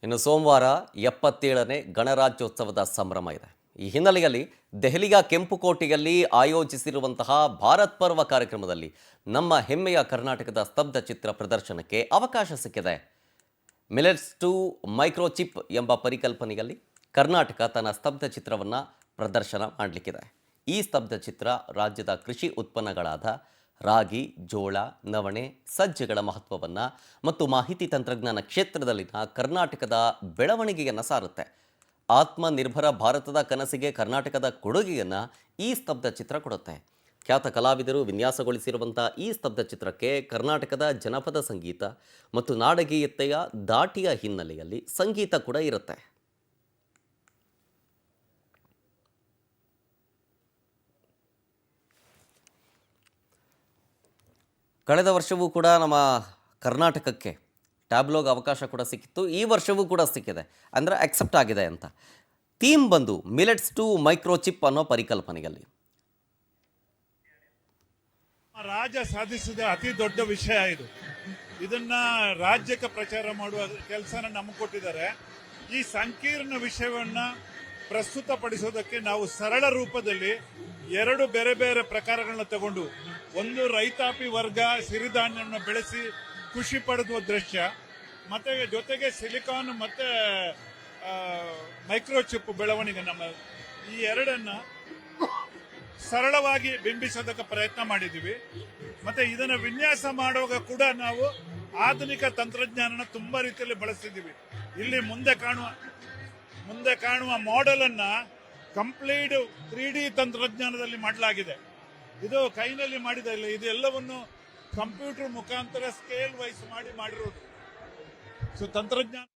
ಇನ್ನು ಸೋಮವಾರ 77ನೇ ಗಣರಾಜ್ಯೋತ್ಸವದ ಸಂಭ್ರಮ ಇದೆ. ಈ ಹಿನ್ನೆಲೆಯಲ್ಲಿ ದೆಹಲಿಯ ಕೆಂಪುಕೋಟೆಯಲ್ಲಿ ಆಯೋಜಿಸಿರುವಂತಹ ಭಾರತ್ ಪರ್ವ ಕಾರ್ಯಕ್ರಮದಲ್ಲಿ ನಮ್ಮ ಹೆಮ್ಮೆಯ ಕರ್ನಾಟಕದ ಸ್ತಬ್ಧ ಚಿತ್ರ ಪ್ರದರ್ಶನಕ್ಕೆ ಅವಕಾಶ ಸಿಕ್ಕಿದೆ. ಮಿಲೆಟ್ಸ್ ಟು ಮೈಕ್ರೋಚಿಪ್ ಎಂಬ ಪರಿಕಲ್ಪನೆಯಲ್ಲಿ ಕರ್ನಾಟಕ ತನ್ನ ಸ್ತಬ್ಧ ಚಿತ್ರವನ್ನು ಪ್ರದರ್ಶನ ಮಾಡಲಿಕ್ಕಿದೆ. ಈ ಸ್ತಬ್ಧ ಚಿತ್ರ ರಾಜ್ಯದ ಕೃಷಿ ಉತ್ಪನ್ನಗಳಾದ ರಾಗಿ, ಜೋಳ, ನವಣೆ, ಸಜ್ಜೆಗಳ ಮಹತ್ವವನ್ನು ಮತ್ತು ಮಾಹಿತಿ ತಂತ್ರಜ್ಞಾನ ಕ್ಷೇತ್ರದಲ್ಲಿನ ಕರ್ನಾಟಕದ ಬೆಳವಣಿಗೆಯನ್ನು ಸಾರುತ್ತೆ. ಆತ್ಮನಿರ್ಭರ ಭಾರತದ ಕನಸಿಗೆ ಕರ್ನಾಟಕದ ಕೊಡುಗೆಯನ್ನು ಈ ಸ್ತಬ್ಧ ಚಿತ್ರ ಕೊಡುತ್ತೆ. ಖ್ಯಾತ ಕಲಾವಿದರು ವಿನ್ಯಾಸಗೊಳಿಸಿರುವಂಥ ಈ ಸ್ತಬ್ಧ ಚಿತ್ರಕ್ಕೆ ಕರ್ನಾಟಕದ ಜನಪದ ಸಂಗೀತ ಮತ್ತು ನಾಡಗೀಯತೆಯ ದಾಟಿಯ ಹಿನ್ನೆಲೆಯಲ್ಲಿ ಸಂಗೀತ ಕೂಡ ಇರುತ್ತೆ. ಕಳೆದ ವರ್ಷವೂ ಕೂಡ ನಮ್ಮ ಕರ್ನಾಟಕಕ್ಕೆ ಟ್ಯಾಬ್ಲೋಗೆ ಅವಕಾಶ ಕೂಡ ಸಿಕ್ಕಿತ್ತು. ಈ ವರ್ಷವೂ ಕೂಡ ಸಿಕ್ಕಿದೆ, ಅಂದರೆ ಅಕ್ಸೆಪ್ಟ್ ಆಗಿದೆ ಅಂತ. ಥೀಮ್ ಬಂದು ಮಿಲೆಟ್ಸ್ ಟು ಮೈಕ್ರೋಚಿಪ್ ಅನ್ನೋ ಪರಿಕಲ್ಪನೆಯಲ್ಲಿ ರಾಜ್ಯ ಸಾಧಿಸಿದ ಅತಿ ದೊಡ್ಡ ವಿಷಯ ಇದು. ಇದನ್ನ ರಾಜ್ಯಕ್ಕೆ ಪ್ರಚಾರ ಮಾಡುವ ಕೆಲಸನ ನಮಗೆ ಕೊಟ್ಟಿದ್ದಾರೆ. ಈ ಸಂಕೀರ್ಣ ವಿಷಯವನ್ನ ಪ್ರಸ್ತುತಪಡಿಸೋದಕ್ಕೆ ನಾವು ಸರಳ ರೂಪದಲ್ಲಿ ಎರಡು ಬೇರೆ ಬೇರೆ ಪ್ರಕಾರಗಳನ್ನ ತಗೊಂಡು, ಒಂದು ರೈತಾಪಿ ವರ್ಗ ಸಿರಿಧಾನ್ಯವನ್ನು ಬೆಳೆಸಿ ಖುಷಿ ಪಡೆದುವ ದೃಶ್ಯ, ಮತ್ತೆ ಜೊತೆಗೆ ಸಿಲಿಕಾನ್ ಮತ್ತೆ ಮೈಕ್ರೋಚಿಪ್ ಬೆಳವಣಿಗೆ, ನಮ್ಮ ಈ ಎರಡನ್ನ ಸರಳವಾಗಿ ಬಿಂಬಿಸೋದಕ್ಕೆ ಪ್ರಯತ್ನ ಮಾಡಿದ್ದೀವಿ. ಮತ್ತೆ ಇದನ್ನ ವಿನ್ಯಾಸ ಮಾಡುವಾಗ ಕೂಡ ನಾವು ಆಧುನಿಕ ತಂತ್ರಜ್ಞಾನನ ತುಂಬಾ ರೀತಿಯಲ್ಲಿ ಬಳಸಿದ್ದೀವಿ. ಇಲ್ಲಿ ಮುಂದೆ ಕಾಣುವ ಮಾಡೆಲ್ ಅನ್ನ ಕಂಪ್ಲೀಟ್ 3D ತಂತ್ರಜ್ಞಾನದಲ್ಲಿ ಮಾಡಲಾಗಿದೆ. ಇದು ಕೈನಲ್ಲಿ ಮಾಡಿದ ಇಲ್ಲ, ಇದೆಲ್ಲವನ್ನು ಕಂಪ್ಯೂಟರ್ ಮುಖಾಂತರ ಸ್ಕೇಲ್ ವೈಸ್ ಮಾಡಿರೋದು. ಸೊ ತಂತ್ರಜ್ಞಾನ